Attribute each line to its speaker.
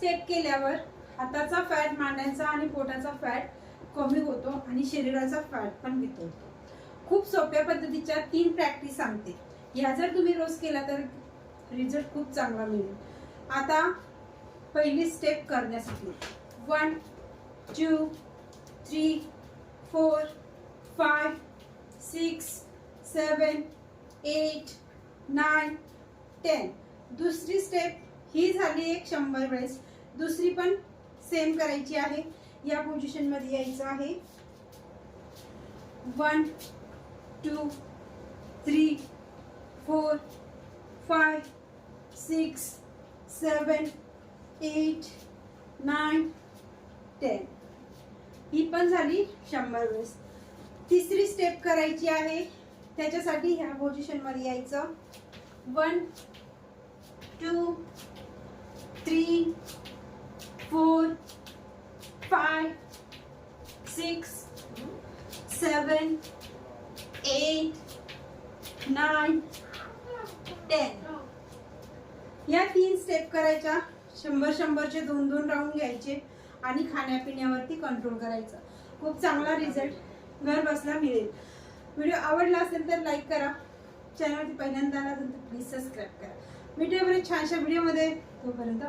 Speaker 1: Step केल्यावर हाताचा fat, मांड्यांचा आणि पोटाचा फॅट कमी होतो आणि शरीराचा फॅट पण कमी होतो. खूप सोप्या पद्धतीच्या 3 प्रॅक्टिस सांगते. या जर तुम्ही रोज केला तर रिझल्ट खूप चांगला मिळेल. आता पहिली स्टेप करण्यासाठी 1 2 3 4 5 6 7 8 9 10. दुसरी स्टेप ही झाली एक 100 वेळेस. दुसरी पण सेम करायची आहे. या पोझिशन मध्ये यायचं आहे. 1 2 3 4 5 6 7 8 9 10. ही पण झाली 100 वेळेस. तिसरी स्टेप करायची आहे. त्याच्यासाठी ह्या पोझिशन मध्ये यायचं. 1 2 3 4 5 6 7 8 9 10. या 3 स्टेप करायच्या. 100-100चे 2-2 राऊंड घ्यायचे आणि खाण्यापिण्यावरती कंट्रोल करायचं. खूप चांगला रिझल्ट घर बसला मिळेल. व्हिडिओ आवडला असेल तर लाईक करा. चॅनलवरती पहिल्यांदा आला तर प्लीज सबस्क्राईब करा. भेटूया बरेच छानशा व्हिडिओमध्ये. तोपर्यंत